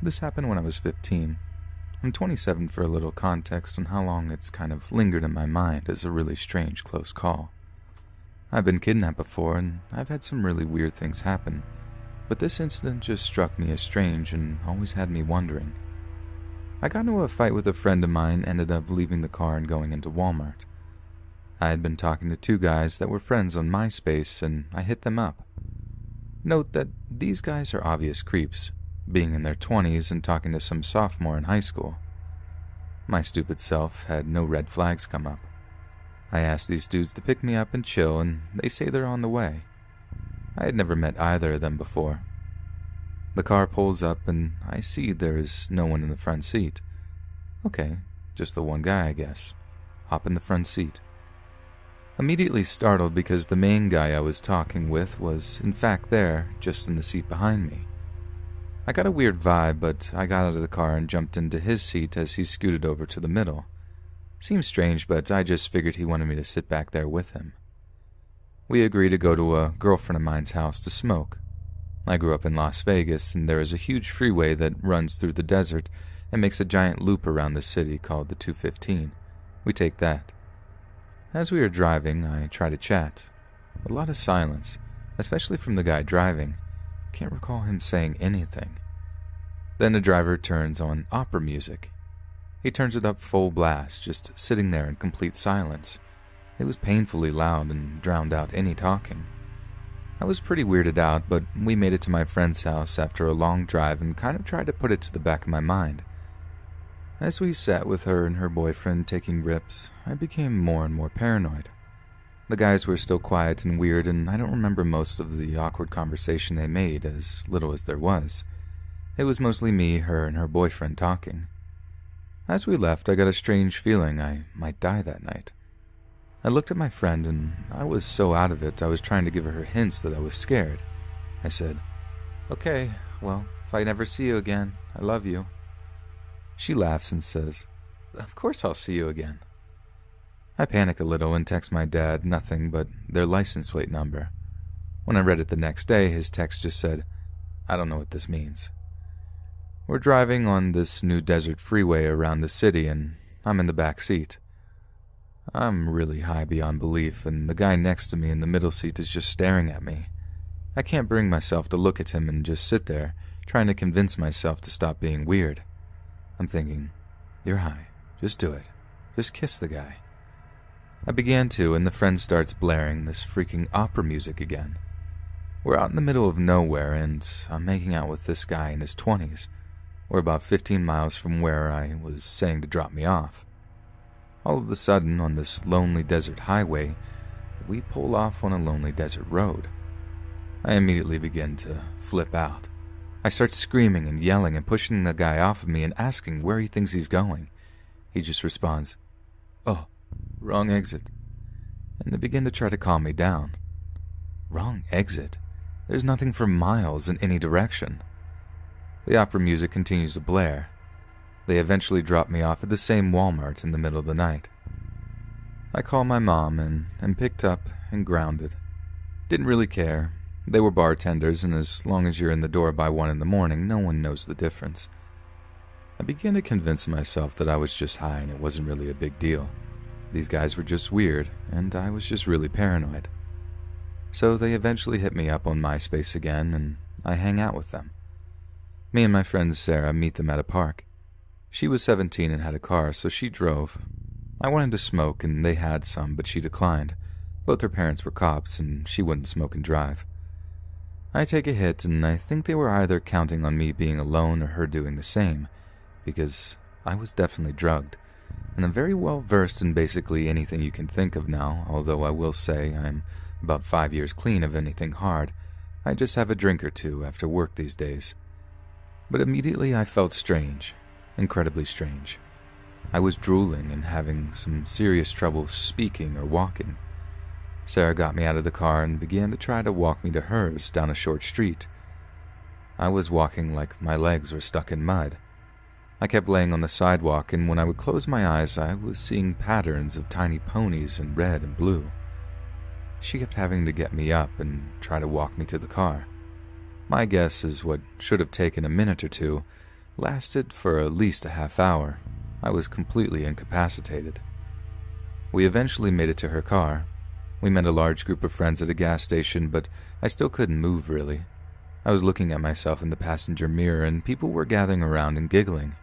This happened when I was 15. I'm 27 for a little context on how long it's kind of lingered in my mind as a really strange close call. I've been kidnapped before, and I've had some really weird things happen, but this incident just struck me as strange and always had me wondering. I got into a fight with a friend of mine, ended up leaving the car and going into Walmart. I had been talking to two guys that were friends on MySpace, and I hit them up. Note that these guys are obvious creeps, being in their 20s and talking to some sophomore in high school. My stupid self had no red flags come up. I asked these dudes to pick me up and chill, and they say they're on the way. I had never met either of them before. The car pulls up, and I see there is no one in the front seat. Okay, just the one guy, I guess. Hop in the front seat. Immediately startled because the main guy I was talking with was, in fact, there, just in the seat behind me. I got a weird vibe, but I got out of the car and jumped into his seat as he scooted over to the middle. Seemed strange, but I just figured he wanted me to sit back there with him. We agreed to go to a girlfriend of mine's house to smoke. I grew up in Las Vegas, and there is a huge freeway that runs through the desert and makes a giant loop around the city called the 215. We take that. As we are driving, I try to chat. A lot of silence, especially from the guy driving. Can't recall him saying anything. Then the driver turns on opera music. He turns it up full blast, just sitting there in complete silence. It was painfully loud and drowned out any talking. I was pretty weirded out, but we made it to my friend's house after a long drive and kind of tried to put it to the back of my mind. As we sat with her and her boyfriend taking rips, I became more and more paranoid. The guys were still quiet and weird, and I don't remember most of the awkward conversation they made, as little as there was. It was mostly me, her, and her boyfriend talking. As we left, I got a strange feeling I might die that night. I looked at my friend, and I was so out of it I was trying to give her hints that I was scared. I said, "Okay, well, if I never see you again, I love you." She laughs and says, "Of course I'll see you again." I panic a little and text my dad nothing but their license plate number. When I read it the next day, his text just said, "I don't know what this means." We're driving on this new desert freeway around the city, and I'm in the back seat. I'm really high beyond belief, and the guy next to me in the middle seat is just staring at me. I can't bring myself to look at him and just sit there, trying to convince myself to stop being weird. I'm thinking, "You're high. Just do it. Just kiss the guy." I began to, and the friend starts blaring this freaking opera music again. We're out in the middle of nowhere, and I'm making out with this guy in his 20s. We're about 15 miles from where I was saying to drop me off. All of a sudden, on this lonely desert highway, we pull off on a lonely desert road. I immediately begin to flip out. I start screaming and yelling and pushing the guy off of me and asking where he thinks he's going. He just responds, "Oh, wrong exit." And they begin to try to calm me down. Wrong exit? There's nothing for miles in any direction. The opera music continues to blare. They eventually drop me off at the same Walmart in the middle of the night. I call my mom and am picked up and grounded. Didn't really care. They were bartenders, and as long as you're in the door by 1 a.m, no one knows the difference. I began to convince myself that I was just high and it wasn't really a big deal. These guys were just weird, and I was just really paranoid. So they eventually hit me up on MySpace again, and I hang out with them. Me and my friend Sarah meet them at a park. She was 17 and had a car, so she drove. I wanted to smoke, and they had some, but she declined. Both her parents were cops, and she wouldn't smoke and drive. I take a hit, and I think they were either counting on me being alone or her doing the same, because I was definitely drugged, and I'm very well versed in basically anything you can think of now, although I will say I'm about 5 years clean of anything hard. I just have a drink or two after work these days. But immediately I felt strange, incredibly strange. I was drooling and having some serious trouble speaking or walking. Sarah got me out of the car and began to try to walk me to hers down a short street. I was walking like my legs were stuck in mud. I kept laying on the sidewalk, and when I would close my eyes, I was seeing patterns of tiny ponies in red and blue. She kept having to get me up and try to walk me to the car. My guess is what should have taken a minute or two lasted for at least a half hour. I was completely incapacitated. We eventually made it to her car. We met a large group of friends at a gas station, but I still couldn't move really. I was looking at myself in the passenger mirror and people were gathering around and giggling.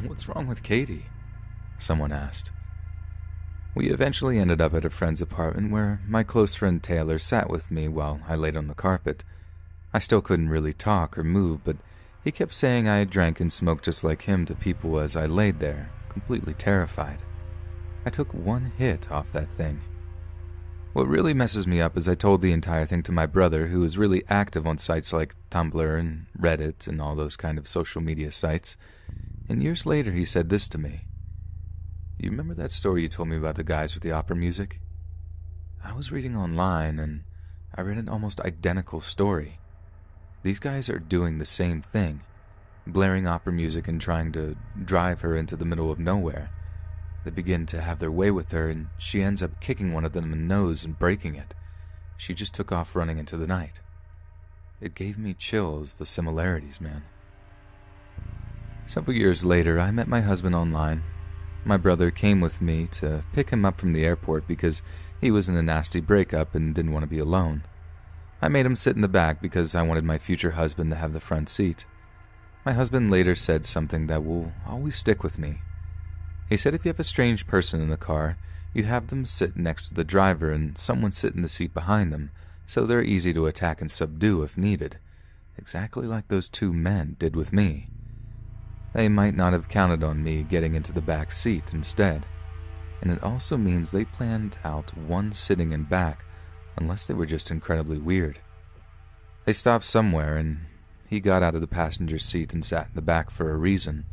"What's wrong with Katie?" someone asked. We eventually ended up at a friend's apartment where my close friend Taylor sat with me while I laid on the carpet. I still couldn't really talk or move, but he kept saying I had drank and smoked just like him to people as I laid there, completely terrified. I took one hit off that thing. What really messes me up is I told the entire thing to my brother, who is really active on sites like Tumblr and Reddit and all those kind of social media sites, and years later he said this to me. "You remember that story you told me about the guys with the opera music? I was reading online and I read an almost identical story. These guys are doing the same thing, blaring opera music and trying to drive her into the middle of nowhere. They begin to have their way with her and she ends up kicking one of them in the nose and breaking it. She just took off running into the night." It gave me chills, the similarities, man. Several years later, I met my husband online. My brother came with me to pick him up from the airport because he was in a nasty breakup and didn't want to be alone. I made him sit in the back because I wanted my future husband to have the front seat. My husband later said something that will always stick with me. He said if you have a strange person in the car, you have them sit next to the driver and someone sit in the seat behind them, so they're easy to attack and subdue if needed, exactly like those two men did with me. They might not have counted on me getting into the back seat instead, and it also means they planned out one sitting in back unless they were just incredibly weird. They stopped somewhere and he got out of the passenger seat and sat in the back for a reason.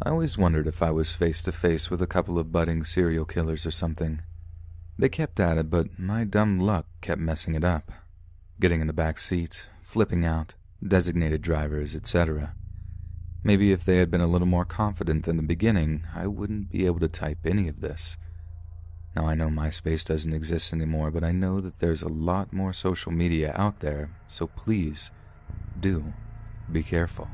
I always wondered if I was face to face with a couple of budding serial killers or something. They kept at it, but my dumb luck kept messing it up. Getting in the back seat, flipping out, designated drivers, etc. Maybe if they had been a little more confident in the beginning, I wouldn't be able to type any of this. Now I know MySpace doesn't exist anymore, but I know that there's a lot more social media out there, so please, do be careful.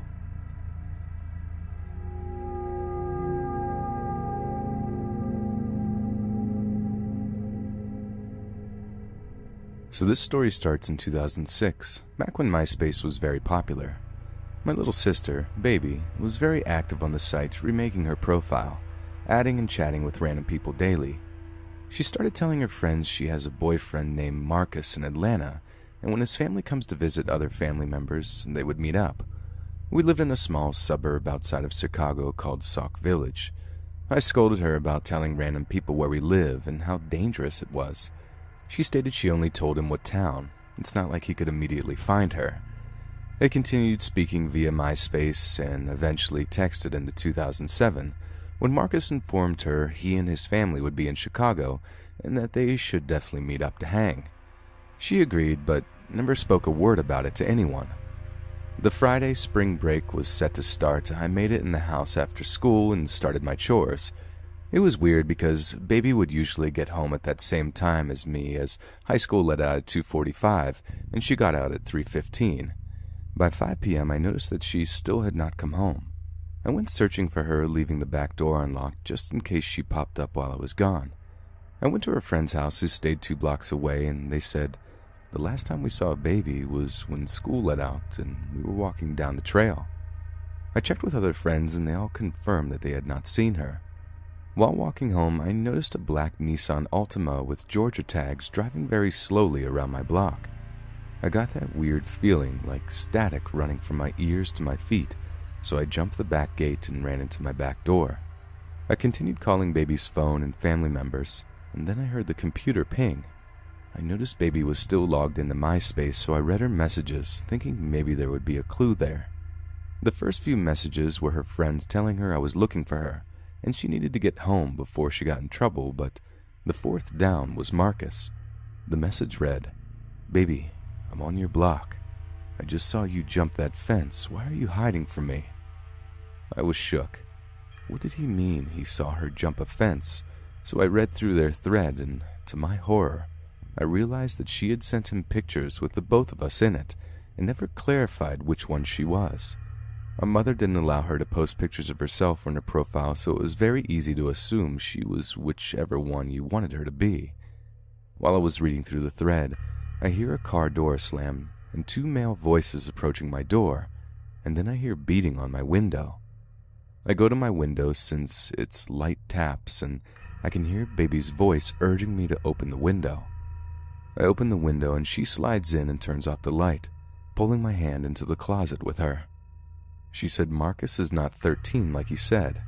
So this story starts in 2006, back when MySpace was very popular. My little sister, Baby, was very active on the site, remaking her profile, adding and chatting with random people daily. She started telling her friends she has a boyfriend named Marcus in Atlanta, and when his family comes to visit other family members, they would meet up. We lived in a small suburb outside of Chicago called Sauk Village. I scolded her about telling random people where we live and how dangerous it was. She stated she only told him what town. It's not like he could immediately find her. They continued speaking via MySpace and eventually texted into 2007, when Marcus informed her he and his family would be in Chicago and that they should definitely meet up to hang. She agreed, but never spoke a word about it to anyone. The Friday spring break was set to start. I made it in the house after school and started my chores. It was weird because Baby would usually get home at that same time as me, as high school let out at 2:45 and she got out at 3:15. By 5 p.m. I noticed that she still had not come home. I went searching for her, leaving the back door unlocked just in case she popped up while I was gone. I went to her friend's house who stayed 2 blocks away, and they said the last time we saw Baby was when school let out and we were walking down the trail. I checked with other friends and they all confirmed that they had not seen her. While walking home, I noticed a black Nissan Altima with Georgia tags driving very slowly around my block. I got that weird feeling like static running from my ears to my feet, so I jumped the back gate and ran into my back door. I continued calling Baby's phone and family members, and then I heard the computer ping. I noticed Baby was still logged into MySpace, so I read her messages, thinking maybe there would be a clue there. The first few messages were her friends telling her I was looking for her, and she needed to get home before she got in trouble, but the fourth down was Marcus. The message read, "Baby, I'm on your block. I just saw you jump that fence. Why are you hiding from me?" I was shook. What did he mean he saw her jump a fence? So I read through their thread, and to my horror, I realized that she had sent him pictures with the both of us in it, and never clarified which one she was. My mother didn't allow her to post pictures of herself on her profile, so it was very easy to assume she was whichever one you wanted her to be. While I was reading through the thread, I hear a car door slam and 2 male voices approaching my door, and then I hear beating on my window. I go to my window since it's light taps, and I can hear Baby's voice urging me to open the window. I open the window and she slides in and turns off the light, pulling my hand into the closet with her. She said Marcus is not 13 like he said.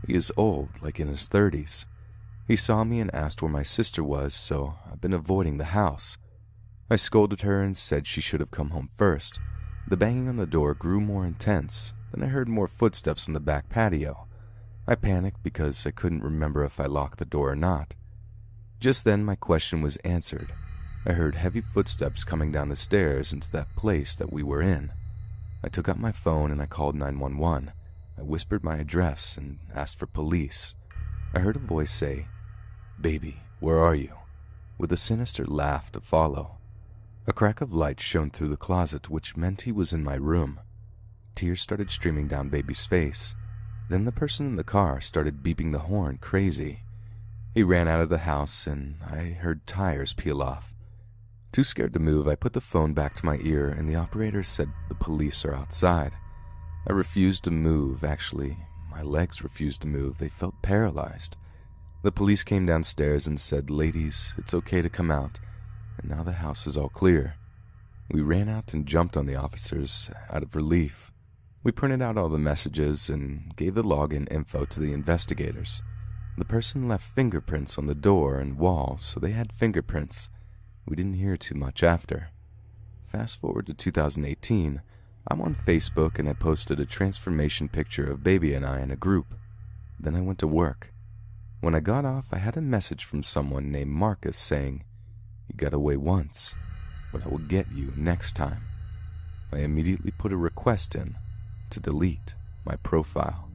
He is old, like in his 30s. He saw me and asked where my sister was, so I've been avoiding the house. I scolded her and said she should have come home first. The banging on the door grew more intense. Then I heard more footsteps on the back patio. I panicked because I couldn't remember if I locked the door or not. Just then my question was answered. I heard heavy footsteps coming down the stairs into that place that we were in. I took out my phone and I called 911. I whispered my address and asked for police. I heard a voice say, "Baby, where are you?" with a sinister laugh to follow. A crack of light shone through the closet, which meant he was in my room. Tears started streaming down Baby's face. Then the person in the car started beeping the horn crazy. He ran out of the house and I heard tires peel off. Too scared to move, I put the phone back to my ear and the operator said the police are outside. I refused to move, actually. My legs refused to move. They felt paralyzed. The police came downstairs and said, "Ladies, it's okay to come out." And now the house is all clear. We ran out and jumped on the officers out of relief. We printed out all the messages and gave the login info to the investigators. The person left fingerprints on the door and wall, so they had fingerprints. We didn't hear too much after. Fast forward to 2018, I'm on Facebook and I posted a transformation picture of Baby and I in a group. Then I went to work. When I got off, I had a message from someone named Marcus saying, "You got away once, but I will get you next time." I immediately put a request in to delete my profile.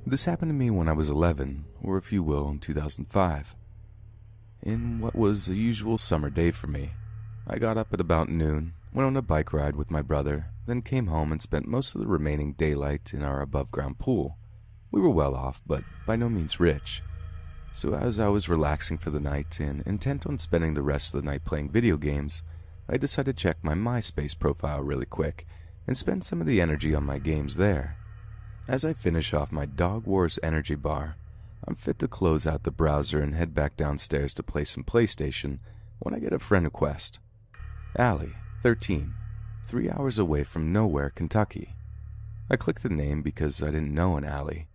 This happened to me when I was 11, or if you will, in 2005. In what was a usual summer day for me, I got up at about noon, went on a bike ride with my brother, then came home and spent most of the remaining daylight in our above-ground pool. We were well off, but by no means rich. So as I was relaxing for the night and intent on spending the rest of the night playing video games, I decided to check my MySpace profile really quick and spend some of the energy on my games there. As I finish off my Dog Wars energy bar, I'm fit to close out the browser and head back downstairs to play some PlayStation when I get a friend request. Allie, 13, 3 hours away from nowhere, Kentucky. I clicked the name because I didn't know an Allie,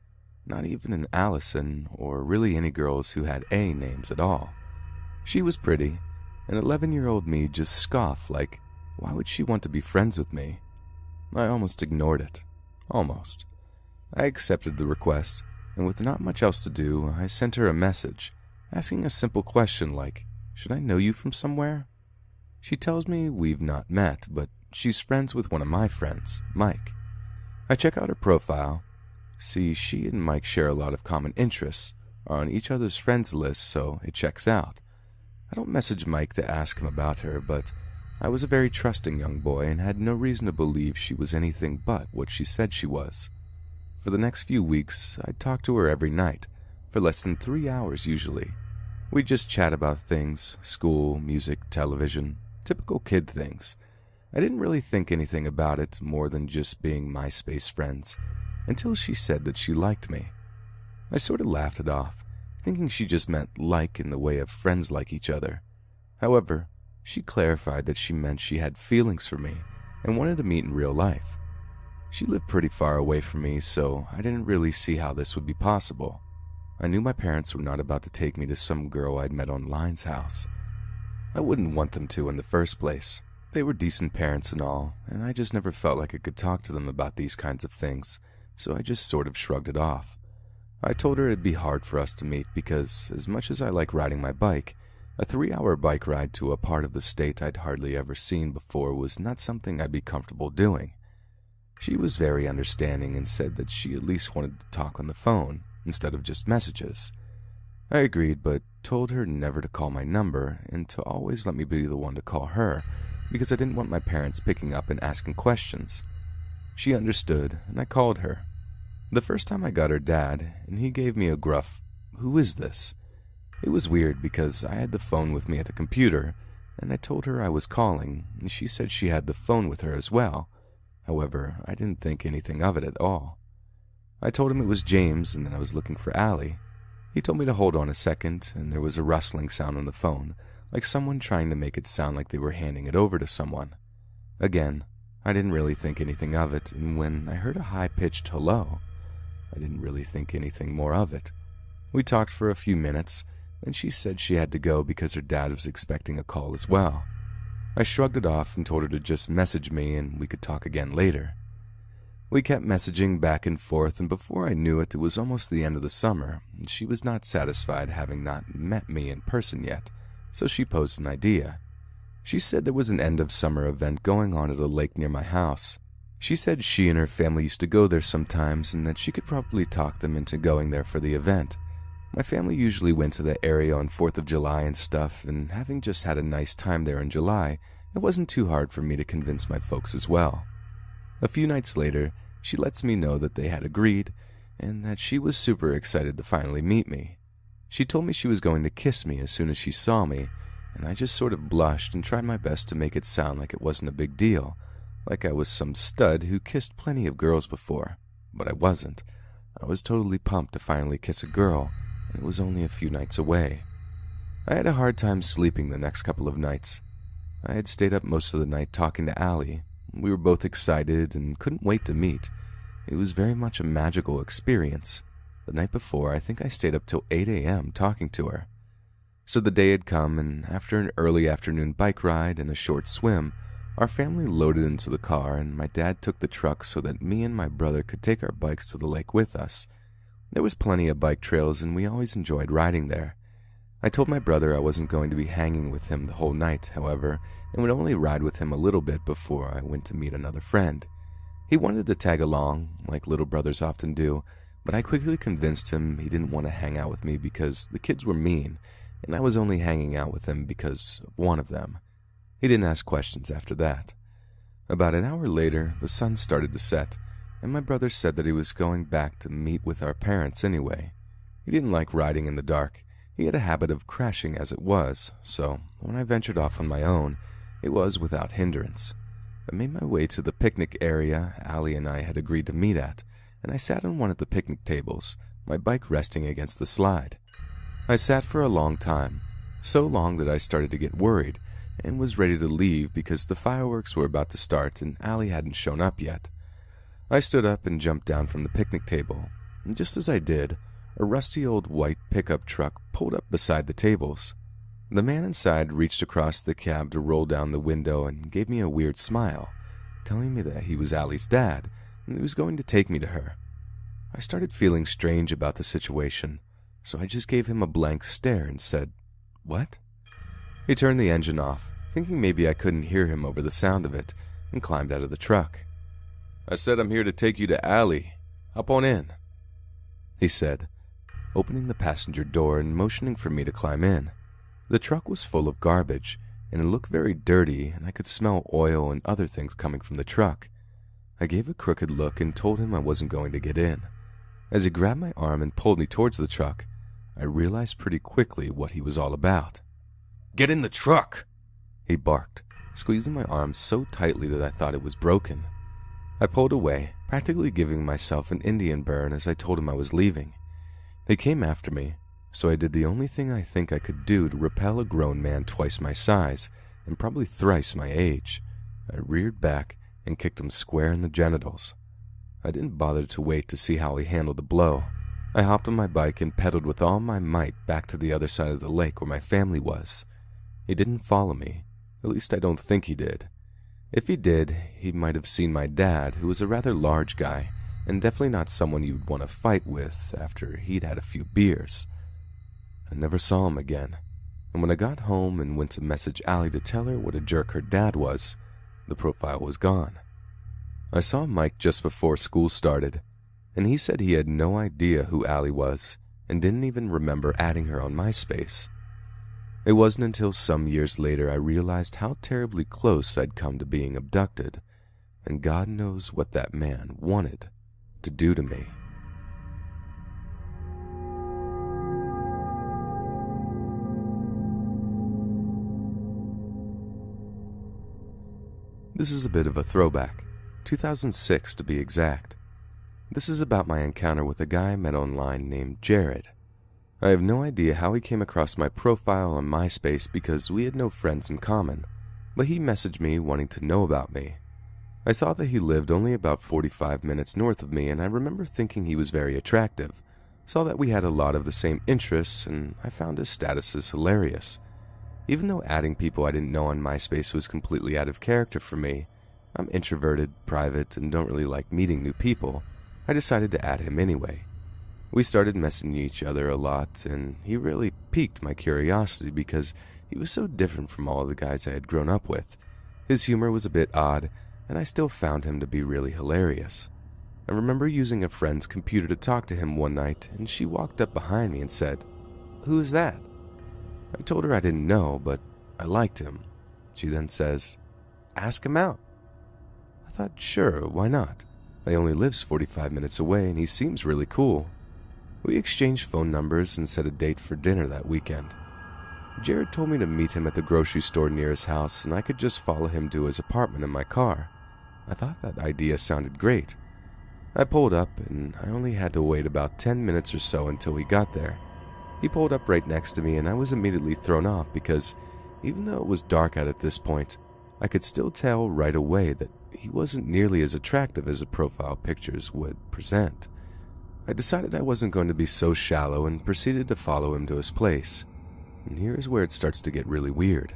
not even an Allison, or really any girls who had A names at all. She was pretty, and 11-year-old me just scoffed like, why would she want to be friends with me? I almost ignored it. Almost. I accepted the request, and with not much else to do, I sent her a message, asking a simple question like, should I know you from somewhere? She tells me we've not met, but she's friends with one of my friends, Mike. I check out her profile. See, she and Mike share a lot of common interests, are on each other's friends list, so it checks out. I don't message Mike to ask him about her, but I was a very trusting young boy and had no reason to believe she was anything but what she said she was. For the next few weeks, I'd talk to her every night, for less than 3 hours usually. We'd just chat about things, school, music, television, typical kid things. I didn't really think anything about it more than just being MySpace friends, until she said that she liked me. I sort of laughed it off, thinking she just meant like in the way of friends like each other. However, she clarified that she meant she had feelings for me and wanted to meet in real life. She lived pretty far away from me, so I didn't really see how this would be possible. I knew my parents were not about to take me to some girl I'd met online's house. I wouldn't want them to in the first place. They were decent parents and all, and I just never felt like I could talk to them about these kinds of things, so I just sort of shrugged it off. I told her it'd be hard for us to meet because, as much as I like riding my bike, a 3-hour bike ride to a part of the state I'd hardly ever seen before was not something I'd be comfortable doing. She was very understanding and said that she at least wanted to talk on the phone instead of just messages. I agreed, but told her never to call my number and to always let me be the one to call her because I didn't want my parents picking up and asking questions. She understood, and I called her. The first time I got her dad, and he gave me a gruff, "Who is this?" It was weird because I had the phone with me at the computer, and I told her I was calling, and she said she had the phone with her as well. However, I didn't think anything of it at all. I told him it was James and that I was looking for Allie. He told me to hold on a second, and there was a rustling sound on the phone, like someone trying to make it sound like they were handing it over to someone. Again, I didn't really think anything of it, and when I heard a high-pitched hello, I didn't really think anything more of it. We talked for a few minutes, and she said she had to go because her dad was expecting a call as well. I shrugged it off and told her to just message me and we could talk again later. We kept messaging back and forth, and before I knew it, it was almost the end of the summer, and she was not satisfied having not met me in person yet, so she posed an idea. She said there was an end-of-summer event going on at a lake near my house. She said she and her family used to go there sometimes and that she could probably talk them into going there for the event. My family usually went to the area on 4th of July and stuff, and having just had a nice time there in July, it wasn't too hard for me to convince my folks as well. A few nights later, she lets me know that they had agreed and that she was super excited to finally meet me. She told me she was going to kiss me as soon as she saw me, and I just sort of blushed and tried my best to make it sound like it wasn't a big deal, like I was some stud who kissed plenty of girls before, but I wasn't. I was totally pumped to finally kiss a girl, and it was only a few nights away. I had a hard time sleeping the next couple of nights. I had stayed up most of the night talking to Allie. We were both excited and couldn't wait to meet. It was very much a magical experience. The night before, I think I stayed up till 8 a.m. talking to her. So the day had come, and after an early afternoon bike ride and a short swim, our family loaded into the car, and my dad took the truck so that me and my brother could take our bikes to the lake with us. There was plenty of bike trails, and we always enjoyed riding there. I told my brother I wasn't going to be hanging with him the whole night, however, and would only ride with him a little bit before I went to meet another friend. He wanted to tag along, like little brothers often do, but I quickly convinced him he didn't want to hang out with me because the kids were mean, and I was only hanging out with him because of one of them. He didn't ask questions after that. About an hour later, the sun started to set, and my brother said that he was going back to meet with our parents anyway. He didn't like riding in the dark. He had a habit of crashing as it was, so when I ventured off on my own, it was without hindrance. I made my way to the picnic area Allie and I had agreed to meet at, and I sat on one of the picnic tables, my bike resting against the slide. I sat for a long time, so long that I started to get worried and was ready to leave because the fireworks were about to start and Allie hadn't shown up yet. I stood up and jumped down from the picnic table, and just as I did, a rusty old white pickup truck pulled up beside the tables. The man inside reached across the cab to roll down the window and gave me a weird smile, telling me that he was Allie's dad and he was going to take me to her. I started feeling strange about the situation, so I just gave him a blank stare and said, "What?" He turned the engine off, thinking maybe I couldn't hear him over the sound of it, and climbed out of the truck. "I said I'm here to take you to Allie. Hop on in," he said, opening the passenger door and motioning for me to climb in. The truck was full of garbage, and it looked very dirty, and I could smell oil and other things coming from the truck. I gave a crooked look and told him I wasn't going to get in. As he grabbed my arm and pulled me towards the truck, I realized pretty quickly what he was all about. "Get in the truck!" he barked, squeezing my arm so tightly that I thought it was broken. I pulled away, practically giving myself an Indian burn as I told him I was leaving. They came after me, so I did the only thing I think I could do to repel a grown man twice my size and probably thrice my age. I reared back and kicked him square in the genitals. I didn't bother to wait to see how he handled the blow. I hopped on my bike and pedaled with all my might back to the other side of the lake where my family was. He didn't follow me. At least I don't think he did. If he did, he might have seen my dad, who was a rather large guy, and definitely not someone you'd want to fight with after he'd had a few beers. I never saw him again, and when I got home and went to message Allie to tell her what a jerk her dad was, the profile was gone. I saw Mike just before school started, and he said he had no idea who Allie was and didn't even remember adding her on MySpace. It wasn't until some years later I realized how terribly close I'd come to being abducted, and God knows what that man wanted to do to me. This is a bit of a throwback, 2006 to be exact. This is about my encounter with a guy I met online named Jared. I have no idea how he came across my profile on MySpace because we had no friends in common, but he messaged me wanting to know about me. I saw that he lived only about 45 minutes north of me, and I remember thinking he was very attractive. Saw that we had a lot of the same interests, and I found his statuses hilarious. Even though adding people I didn't know on MySpace was completely out of character for me, I'm introverted, private, and don't really like meeting new people, I decided to add him anyway. We started messaging each other a lot, and he really piqued my curiosity because he was so different from all the guys I had grown up with. His humor was a bit odd, and I still found him to be really hilarious. I remember using a friend's computer to talk to him one night, and she walked up behind me and said, "Who is that?" I told her I didn't know, but I liked him. She then says, "Ask him out." I thought, sure, why not? He only lives 45 minutes away, and he seems really cool. We exchanged phone numbers and set a date for dinner that weekend. Jared told me to meet him at the grocery store near his house, and I could just follow him to his apartment in my car. I thought that idea sounded great. I pulled up, and I only had to wait about 10 minutes or so until he got there. He pulled up right next to me, and I was immediately thrown off because, even though it was dark out at this point, I could still tell right away that he wasn't nearly as attractive as the profile pictures would present. I decided I wasn't going to be so shallow and proceeded to follow him to his place. And here's where it starts to get really weird.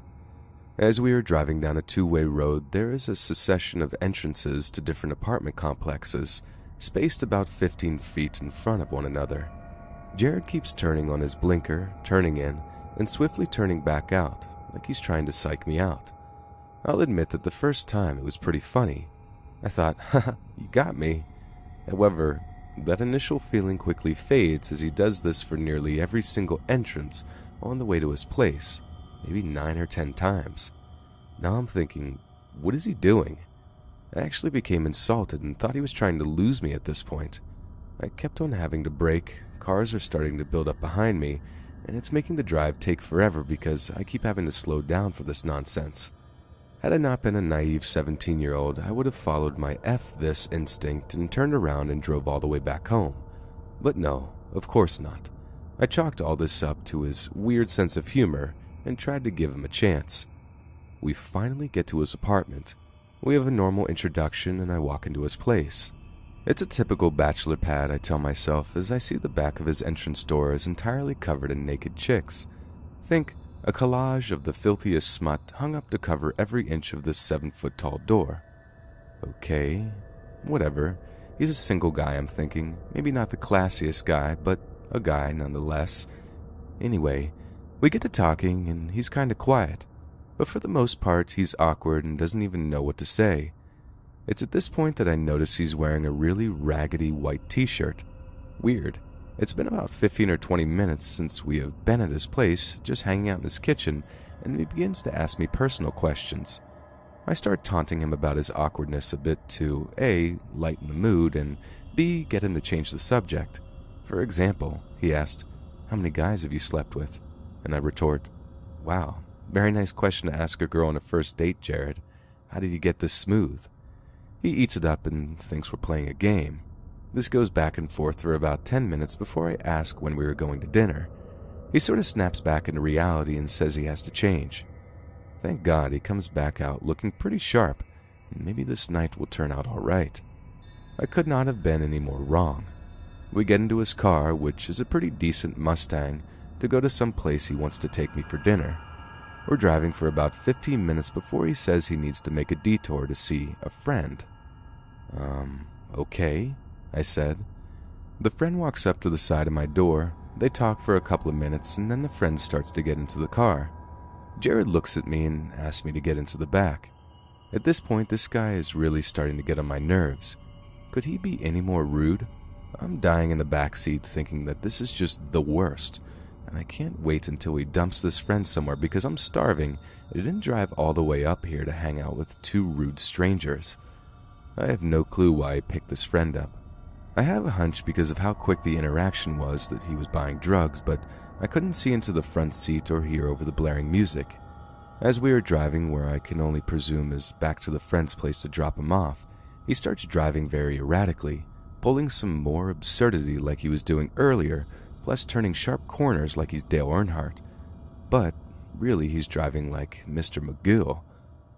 As we are driving down a two-way road, there is a succession of entrances to different apartment complexes, spaced about 15 feet in front of one another. Jared keeps turning on his blinker, turning in, and swiftly turning back out, like he's trying to psych me out. I'll admit that the first time it was pretty funny. I thought, haha, you got me. However, that initial feeling quickly fades as he does this for nearly every single entrance on the way to his place, maybe 9 or 10 times. Now I'm thinking, what is he doing? I actually became insulted and thought he was trying to lose me at this point. I kept on having to brake, cars are starting to build up behind me, and it's making the drive take forever because I keep having to slow down for this nonsense. Had I not been a naive 17-year-old, I would have followed my F this instinct and turned around and drove all the way back home. But no, of course not. I chalked all this up to his weird sense of humor and tried to give him a chance. We finally get to his apartment. We have a normal introduction and I walk into his place. It's a typical bachelor pad, I tell myself, as I see the back of his entrance door is entirely covered in naked chicks. Think a collage of the filthiest smut hung up to cover every inch of this 7-foot-tall door. Okay, whatever. He's a single guy, I'm thinking. Maybe not the classiest guy, but a guy nonetheless. Anyway, we get to talking, and he's kinda quiet. But for the most part, he's awkward and doesn't even know what to say. It's at this point that I notice he's wearing a really raggedy white t-shirt. Weird. It's been about 15 or 20 minutes since we have been at his place, just hanging out in his kitchen, and he begins to ask me personal questions. I start taunting him about his awkwardness a bit to A, lighten the mood, and B, get him to change the subject. For example, he asked, "How many guys have you slept with?" And I retort, "Wow, very nice question to ask a girl on a first date, Jared. How did you get this smooth?" He eats it up and thinks we're playing a game. This goes back and forth for about 10 minutes before I ask when we were going to dinner. He sort of snaps back into reality and says he has to change. Thank God he comes back out looking pretty sharp, and maybe this night will turn out all right. I could not have been any more wrong. We get into his car, which is a pretty decent Mustang, to go to some place he wants to take me for dinner. We're driving for about 15 minutes before he says he needs to make a detour to see a friend. Okay, I said. The friend walks up to the side of my door. They talk for a couple of minutes, and then the friend starts to get into the car. Jared looks at me and asks me to get into the back. At this point, this guy is really starting to get on my nerves. Could he be any more rude? I'm dying in the back seat thinking that this is just the worst. and I can't wait until he dumps this friend somewhere because I'm starving and I didn't drive all the way up here to hang out with two rude strangers. I have no clue why I picked this friend up. I have a hunch because of how quick the interaction was that he was buying drugs, but I couldn't see into the front seat or hear over the blaring music. As we are driving where I can only presume is back to the friend's place to drop him off, he starts driving very erratically, pulling some more absurdity like he was doing earlier, plus turning sharp corners like he's Dale Earnhardt. But really he's driving like Mr. McGill.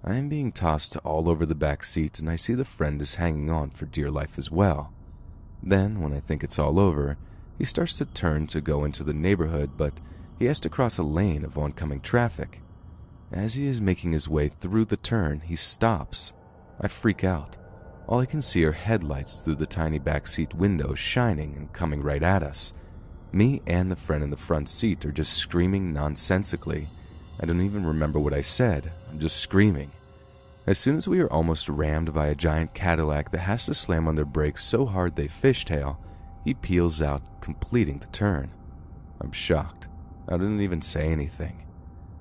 I am being tossed all over the back seat and I see the friend is hanging on for dear life as well. Then, when I think it's all over, he starts to turn to go into the neighborhood, but he has to cross a lane of oncoming traffic. As he is making his way through the turn, he stops. I freak out. All I can see are headlights through the tiny backseat window shining and coming right at us. Me and the friend in the front seat are just screaming nonsensically. I don't even remember what I said. I'm just screaming. As soon as we are almost rammed by a giant Cadillac that has to slam on their brakes so hard they fishtail, he peels out, completing the turn. I'm shocked. I didn't even say anything.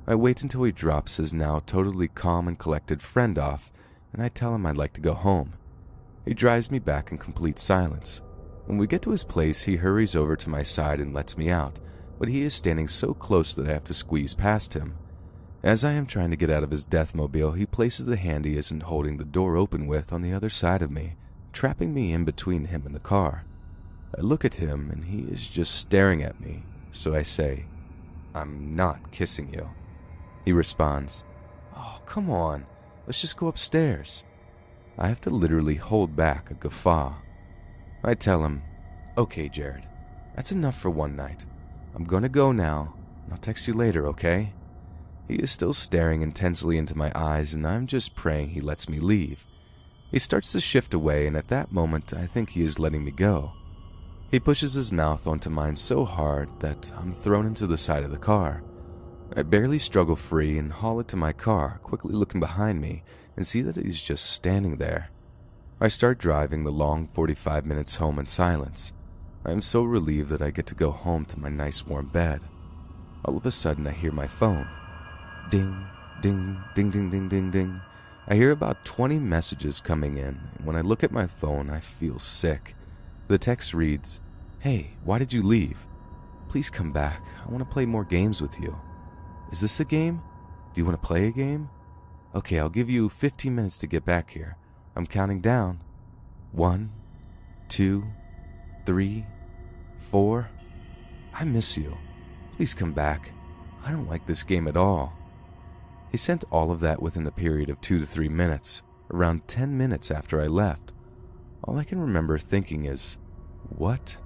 I wait until he drops his now totally calm and collected friend off, and I tell him I'd like to go home. He drives me back in complete silence. When we get to his place, he hurries over to my side and lets me out, but he is standing so close that I have to squeeze past him. As I am trying to get out of his deathmobile, he places the hand he isn't holding the door open with on the other side of me, trapping me in between him and the car. I look at him and he is just staring at me, so I say, "I'm not kissing you." He responds, "Oh, come on, let's just go upstairs." I have to literally hold back a guffaw. I tell him, "Okay, Jared, that's enough for one night. I'm gonna go now, and I'll text you later, okay?" He is still staring intensely into my eyes, and I'm just praying he lets me leave. He starts to shift away, and at that moment, I think he is letting me go. He pushes his mouth onto mine so hard that I'm thrown into the side of the car. I barely struggle free and haul it to my car, quickly looking behind me and see that he's just standing there. I start driving the long 45 minutes home in silence. I am so relieved that I get to go home to my nice warm bed. All of a sudden, I hear my phone. Ding, ding, ding, ding, ding, ding, ding. I hear about 20 messages coming in, and when I look at my phone, I feel sick. The text reads, "Hey, why did you leave? Please come back. I want to play more games with you. Is this a game? Do you want to play a game? Okay, I'll give you 15 minutes to get back here. I'm counting down. 1, 2, 3, 4. I miss you. Please come back. I don't like this game at all." He sent all of that within a period of 2 to 3 minutes, around 10 minutes after I left. All I can remember thinking is, what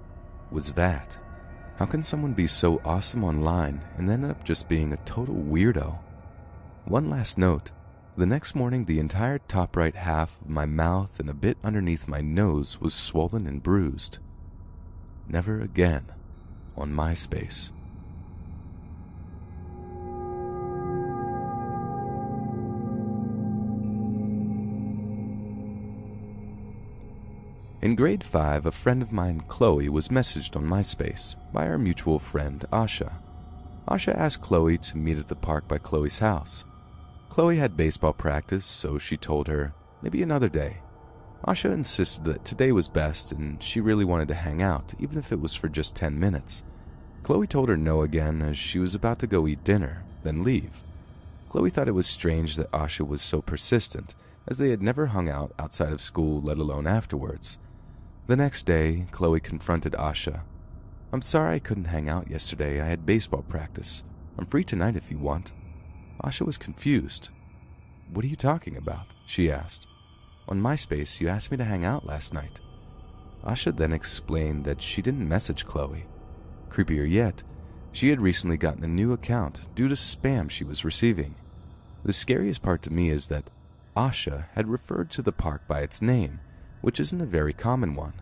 was that? How can someone be so awesome online and then end up just being a total weirdo? One last note. The next morning, the entire top right half of my mouth and a bit underneath my nose was swollen and bruised. Never again on MySpace. In grade 5, a friend of mine, Chloe, was messaged on MySpace by our mutual friend, Asha. Asha asked Chloe to meet at the park by Chloe's house. Chloe had baseball practice, so she told her, maybe another day. Asha insisted that today was best and she really wanted to hang out, even if it was for just 10 minutes. Chloe told her no again as she was about to go eat dinner, then leave. Chloe thought it was strange that Asha was so persistent, as they had never hung out outside of school, let alone afterwards. The next day, Chloe confronted Asha. "I'm sorry I couldn't hang out yesterday. I had baseball practice. I'm free tonight if you want." Asha was confused. "What are you talking about?" she asked. "On MySpace, you asked me to hang out last night." Asha then explained that she didn't message Chloe. Creepier yet, she had recently gotten a new account due to spam she was receiving. The scariest part to me is that Asha had referred to the park by its name, which isn't a very common one.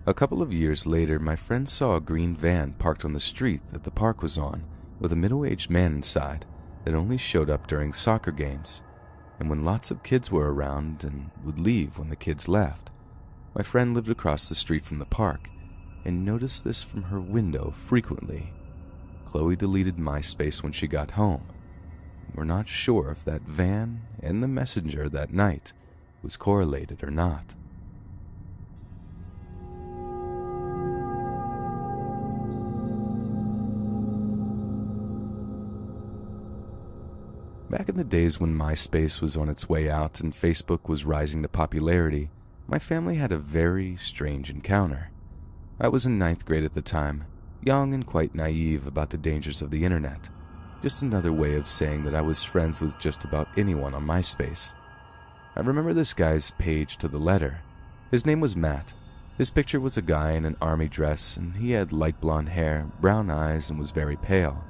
A couple of years later, my friend saw a green van parked on the street that the park was on, with a middle-aged man inside that only showed up during soccer games, and when lots of kids were around and would leave when the kids left. My friend lived across the street from the park and noticed this from her window frequently. Chloe deleted MySpace when she got home. We're not sure if that van and the messenger that night was correlated or not. Back in the days when MySpace was on its way out and Facebook was rising to popularity, my family had a very strange encounter. I was in 9th grade at the time, young and quite naive about the dangers of the internet. Just another way of saying that I was friends with just about anyone on MySpace. I remember this guy's page to the letter. His name was Matt. His picture was a guy in an army dress, and he had light blonde hair, brown eyes, and was very pale.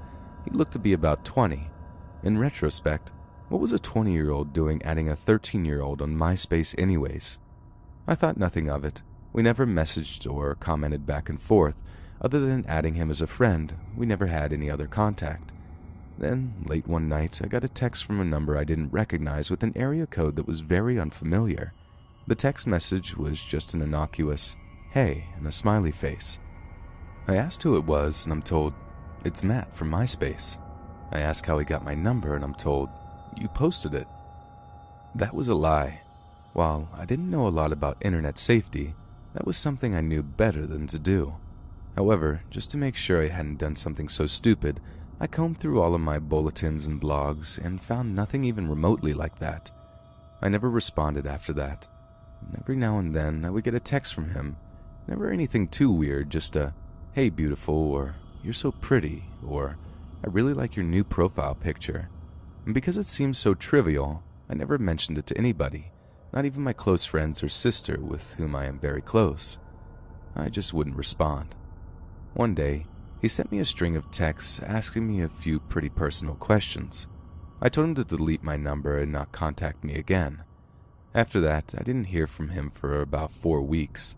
He looked to be about 20. In retrospect, what was a 20-year-old doing adding a 13-year-old on MySpace anyways? I thought nothing of it. We never messaged or commented back and forth. Other than adding him as a friend, we never had any other contact. Then, late one night, I got a text from a number I didn't recognize with an area code that was very unfamiliar. The text message was just an innocuous, "Hey," and a smiley face. I asked who it was, and I'm told, "It's Matt from MySpace." I ask how he got my number, and I'm told, "You posted it." That was a lie. While I didn't know a lot about internet safety, that was something I knew better than to do. However, just to make sure I hadn't done something so stupid, I combed through all of my bulletins and blogs and found nothing even remotely like that. I never responded after that. And every now and then I would get a text from him. Never anything too weird, just a, "Hey beautiful," or "You're so pretty," or "I really like your new profile picture." And because it seemed so trivial, I never mentioned it to anybody, not even my close friends or sister with whom I am very close. I just wouldn't respond. One day, he sent me a string of texts asking me a few pretty personal questions. I told him to delete my number and not contact me again. After that, I didn't hear from him for about 4 weeks.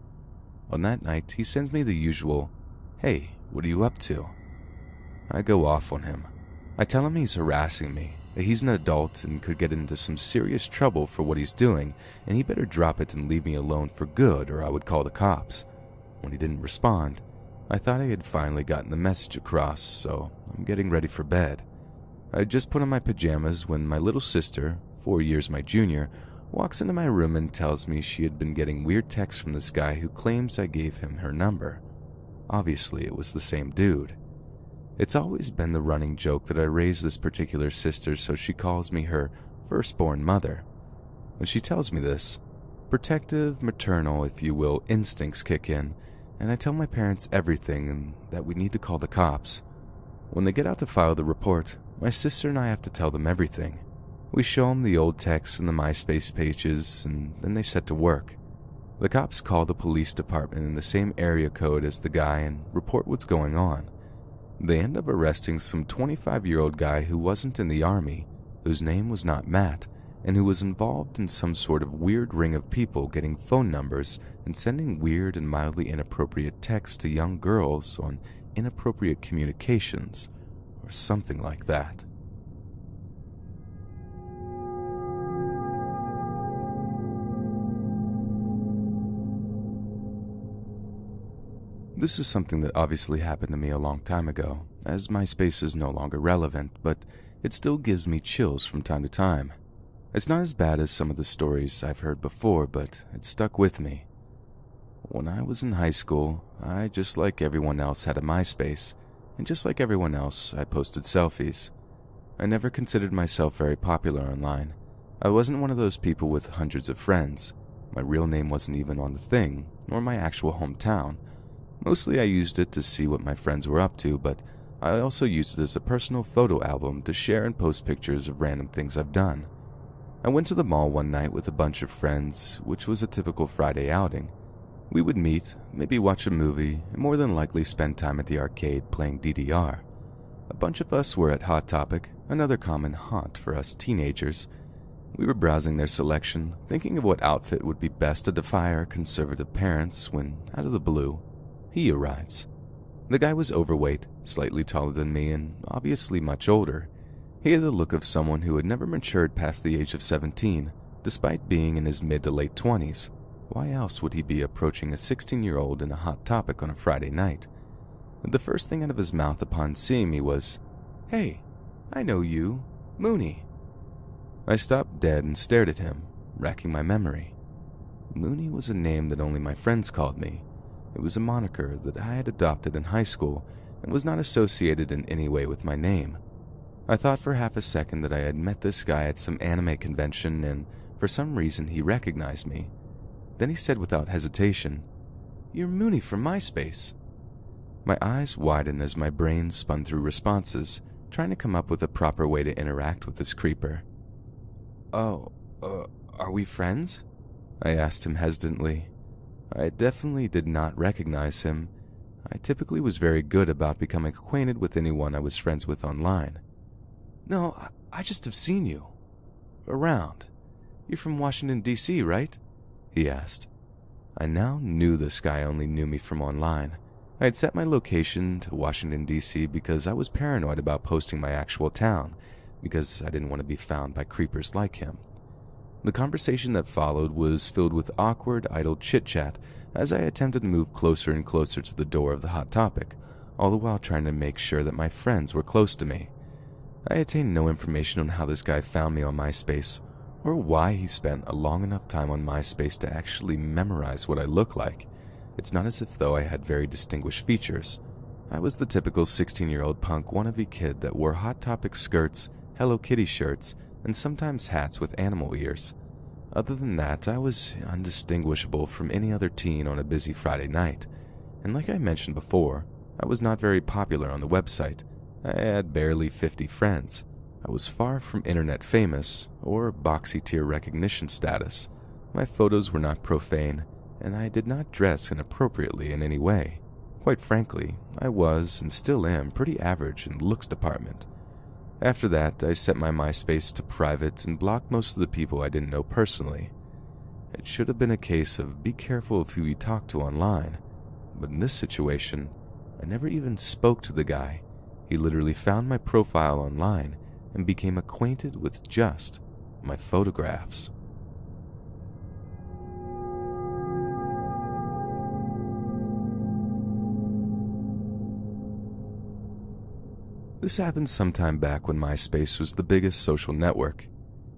On that night, he sends me the usual, "Hey, what are you up to?" I go off on him. I tell him he's harassing me, that he's an adult and could get into some serious trouble for what he's doing, and he better drop it and leave me alone for good or I would call the cops. When he didn't respond, I thought I had finally gotten the message across, so I'm getting ready for bed. I had just put on my pajamas when my little sister, 4 years my junior, walks into my room and tells me she had been getting weird texts from this guy who claims I gave him her number. Obviously, it was the same dude. It's always been the running joke that I raised this particular sister, so she calls me her firstborn mother. When she tells me this, protective, maternal, if you will, instincts kick in, and I tell my parents everything and that we need to call the cops. When they get out to file the report, my sister and I have to tell them everything. We show them the old texts and the MySpace pages, and then they set to work. The cops call the police department in the same area code as the guy and report what's going on. They end up arresting some 25-year-old guy who wasn't in the army, whose name was not Matt, and who was involved in some sort of weird ring of people getting phone numbers and sending weird and mildly inappropriate texts to young girls on inappropriate communications, or something like that. This is something that obviously happened to me a long time ago, as MySpace is no longer relevant, but it still gives me chills from time to time. It's not as bad as some of the stories I've heard before, but it stuck with me. When I was in high school, I, just like everyone else, had a MySpace, and just like everyone else, I posted selfies. I never considered myself very popular online. I wasn't one of those people with hundreds of friends. My real name wasn't even on the thing, nor my actual hometown. Mostly I used it to see what my friends were up to, but I also used it as a personal photo album to share and post pictures of random things I've done. I went to the mall one night with a bunch of friends, which was a typical Friday outing. We would meet, maybe watch a movie, and more than likely spend time at the arcade playing DDR. A bunch of us were at Hot Topic, another common haunt for us teenagers. We were browsing their selection, thinking of what outfit would be best to defy our conservative parents when, out of the blue, he arrives. The guy was overweight, slightly taller than me, and obviously much older. He had the look of someone who had never matured past the age of 17, despite being in his mid to late 20s. Why else would he be approaching a 16-year-old in a Hot Topic on a Friday night? The first thing out of his mouth upon seeing me was, "Hey, I know you, Mooney." I stopped dead and stared at him, racking my memory. Mooney was a name that only my friends called me. It was a moniker that I had adopted in high school and was not associated in any way with my name. I thought for half a second that I had met this guy at some anime convention and for some reason he recognized me. Then he said without hesitation, "You're Mooney from MySpace." My eyes widened as my brain spun through responses, trying to come up with a proper way to interact with this creeper. "Oh, are we friends?" I asked him hesitantly. I definitely did not recognize him. I typically was very good about becoming acquainted with anyone I was friends with online. "No, I just have seen you around. You're from Washington, D.C., right?" he asked. I now knew this guy only knew me from online. I had set my location to Washington, D.C. because I was paranoid about posting my actual town, because I didn't want to be found by creepers like him. The conversation that followed was filled with awkward, idle chit-chat as I attempted to move closer and closer to the door of the hot topic, all the while trying to make sure that my friends were close to me. I attained no information on how this guy found me on MySpace, or why he spent a long enough time on MySpace to actually memorize what I look like. It's not as if though I had very distinguished features. I was the typical 16-year-old punk wannabe kid that wore Hot Topic skirts, Hello Kitty shirts, and sometimes hats with animal ears. Other than that, I was undistinguishable from any other teen on a busy Friday night. And like I mentioned before, I was not very popular on the website. I had barely 50 friends. I was far from internet famous or boxy tier recognition status. My photos were not profane, and I did not dress inappropriately in any way. Quite frankly, I was and still am pretty average in the looks department. After that, I set my MySpace to private and blocked most of the people I didn't know personally. It should have been a case of be careful of who you talk to online, but in this situation, I never even spoke to the guy. He literally found my profile online and became acquainted with just my photographs. This happened sometime back when MySpace was the biggest social network.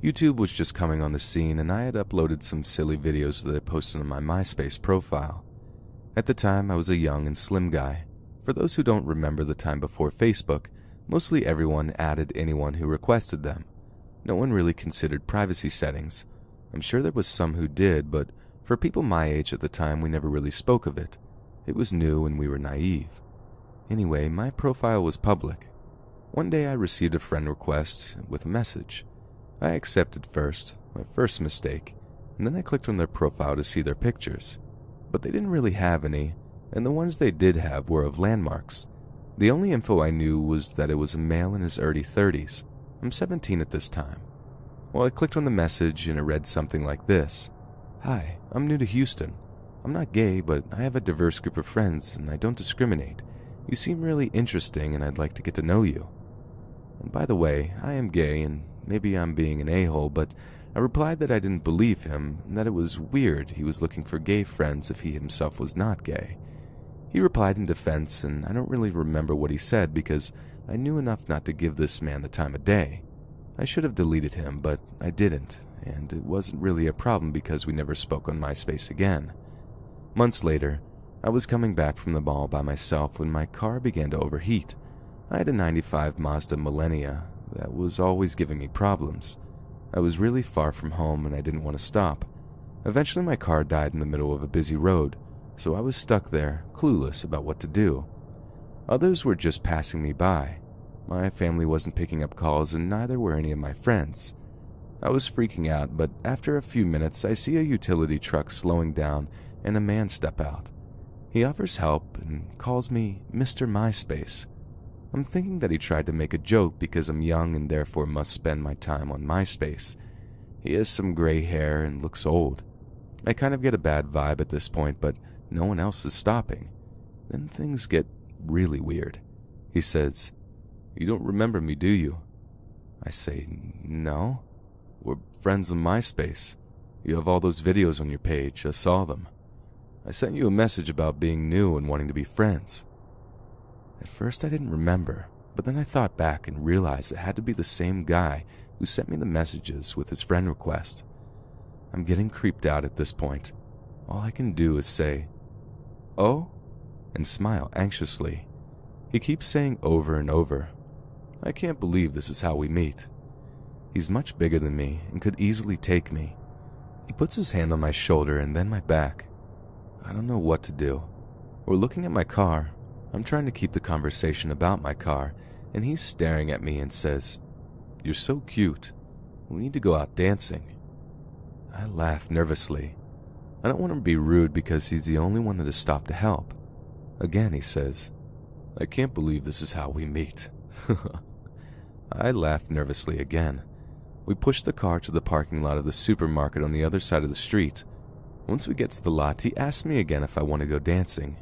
YouTube was just coming on the scene and I had uploaded some silly videos that I posted on my MySpace profile. At the time, I was a young and slim guy. For those who don't remember the time before Facebook, mostly everyone added anyone who requested them. No one really considered privacy settings. I'm sure there was some who did, but for people my age at the time, we never really spoke of it. It was new and we were naive. Anyway, my profile was public. One day I received a friend request with a message. I accepted first, my first mistake, and then I clicked on their profile to see their pictures. But they didn't really have any, and the ones they did have were of landmarks. The only info I knew was that it was a male in his early 30s. I'm 17 at this time. Well, I clicked on the message and it read something like this. "Hi, I'm new to Houston. I'm not gay, but I have a diverse group of friends and I don't discriminate. You seem really interesting and I'd like to get to know you." And by the way, I am gay and maybe I'm being an a-hole, but I replied that I didn't believe him and that it was weird he was looking for gay friends if he himself was not gay. He replied in defense, and I don't really remember what he said because I knew enough not to give this man the time of day. I should have deleted him, but I didn't, and it wasn't really a problem because we never spoke on MySpace again. Months later, I was coming back from the mall by myself when my car began to overheat. I had a 95 Mazda Millennia that was always giving me problems. I was really far from home and I didn't want to stop. Eventually my car died in the middle of a busy road, so I was stuck there, clueless about what to do. Others were just passing me by. My family wasn't picking up calls and neither were any of my friends. I was freaking out, but after a few minutes I see a utility truck slowing down and a man step out. He offers help and calls me Mr. MySpace. I'm thinking that he tried to make a joke because I'm young and therefore must spend my time on MySpace. He has some gray hair and looks old. I kind of get a bad vibe at this point, but no one else is stopping. Then things get really weird. He says, "You don't remember me, do you?" I say, "No. We're friends on MySpace. You have all those videos on your page. I saw them. I sent you a message about being new and wanting to be friends." At first I didn't remember, but then I thought back and realized it had to be the same guy who sent me the messages with his friend request. I'm getting creeped out at this point. All I can do is say, "Oh?" and smile anxiously. He keeps saying over and over, "I can't believe this is how we meet." He's much bigger than me and could easily take me. He puts his hand on my shoulder and then my back. I don't know what to do. We're looking at my car. I'm trying to keep the conversation about my car, and he's staring at me and says, "You're so cute. We need to go out dancing." I laugh nervously. I don't want to be rude because he's the only one that has stopped to help. Again, he says, "I can't believe this is how we meet." I laugh nervously again. We push the car to the parking lot of the supermarket on the other side of the street. Once we get to the lot, he asks me again if I want to go dancing.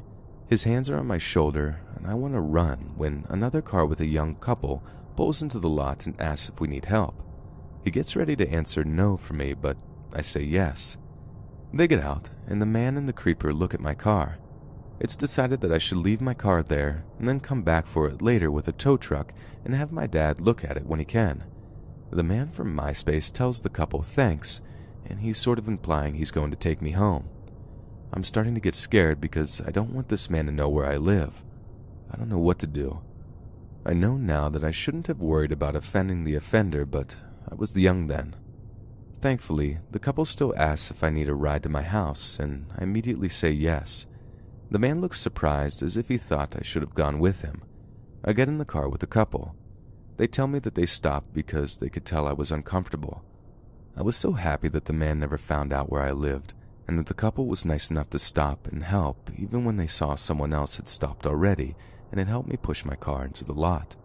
His hands are on my shoulder, and I want to run when another car with a young couple pulls into the lot and asks if we need help. He gets ready to answer no for me, but I say yes. They get out, and the man and the creeper look at my car. It's decided that I should leave my car there and then come back for it later with a tow truck and have my dad look at it when he can. The man from MySpace tells the couple thanks, and he's sort of implying he's going to take me home. I'm starting to get scared because I don't want this man to know where I live. I don't know what to do. I know now that I shouldn't have worried about offending the offender, but I was young then. Thankfully, the couple still asks if I need a ride to my house, and I immediately say yes. The man looks surprised as if he thought I should have gone with him. I get in the car with the couple. They tell me that they stopped because they could tell I was uncomfortable. I was so happy that the man never found out where I lived, and that the couple was nice enough to stop and help even when they saw someone else had stopped already and had helped me push my car into the lot.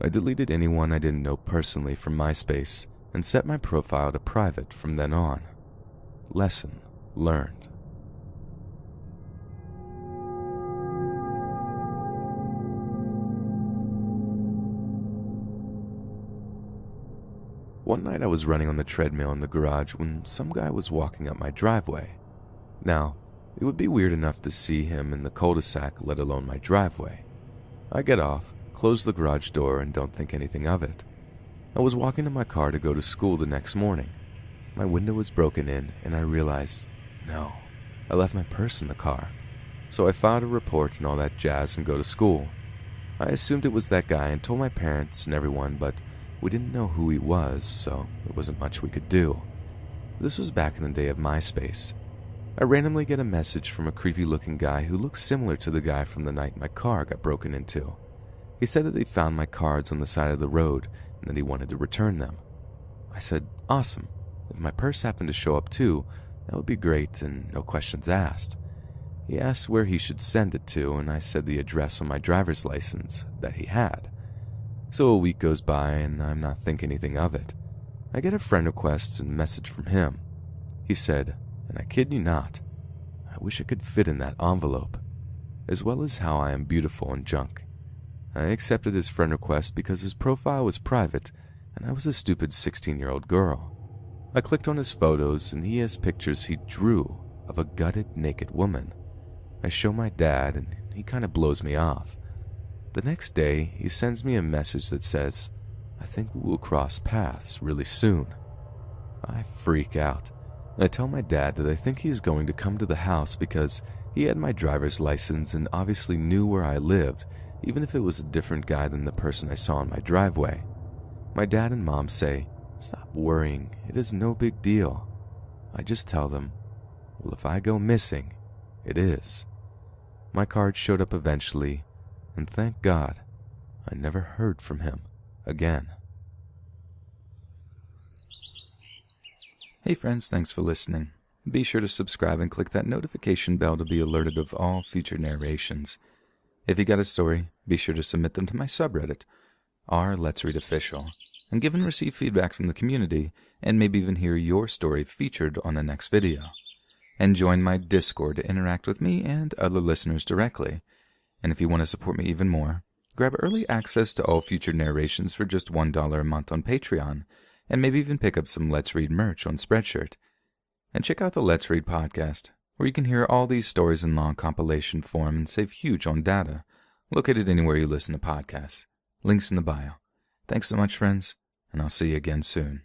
I deleted anyone I didn't know personally from MySpace and set my profile to private from then on. Lesson learned. One night I was running on the treadmill in the garage when some guy was walking up my driveway. Now, it would be weird enough to see him in the cul-de-sac, let alone my driveway. I get off, close the garage door, and don't think anything of it. I was walking to my car to go to school the next morning. My window was broken in, and I realized, no, I left my purse in the car. So I filed a report and all that jazz and go to school. I assumed it was that guy and told my parents and everyone, but we didn't know who he was, so there wasn't much we could do. This was back in the day of MySpace. I randomly get a message from a creepy-looking guy who looks similar to the guy from the night my car got broken into. He said that he found my cards on the side of the road and that he wanted to return them. I said, awesome. If my purse happened to show up too, that would be great and no questions asked. He asked where he should send it to, and I said the address on my driver's license that he had. So a week goes by and I'm not thinking anything of it. I get a friend request and message from him. He said, and I kid you not, I wish I could fit in that envelope, as well as how I am beautiful and junk. I accepted his friend request because his profile was private and I was a stupid 16-year-old girl. I clicked on his photos and he has pictures he drew of a gutted, naked woman. I show my dad and he kind of blows me off. The next day, he sends me a message that says, I think we will cross paths really soon. I freak out. I tell my dad that I think he is going to come to the house because he had my driver's license and obviously knew where I lived, even if it was a different guy than the person I saw in my driveway. My dad and mom say, stop worrying, it is no big deal. I just tell them, well, if I go missing, it is. My card showed up eventually, and thank God, I never heard from him again. Hey friends, thanks for listening. Be sure to subscribe and click that notification bell to be alerted of all future narrations. If you got a story, be sure to submit them to my subreddit, r/Let's Read Official, and give and receive feedback from the community, and maybe even hear your story featured on the next video. And join my Discord to interact with me and other listeners directly. And if you want to support me even more, grab early access to all future narrations for just $1 a month on Patreon, and maybe even pick up some Let's Read merch on Spreadshirt. And check out the Let's Read podcast, where you can hear all these stories in long compilation form and save huge on data, located anywhere you listen to podcasts. Links in the bio. Thanks so much, friends, and I'll see you again soon.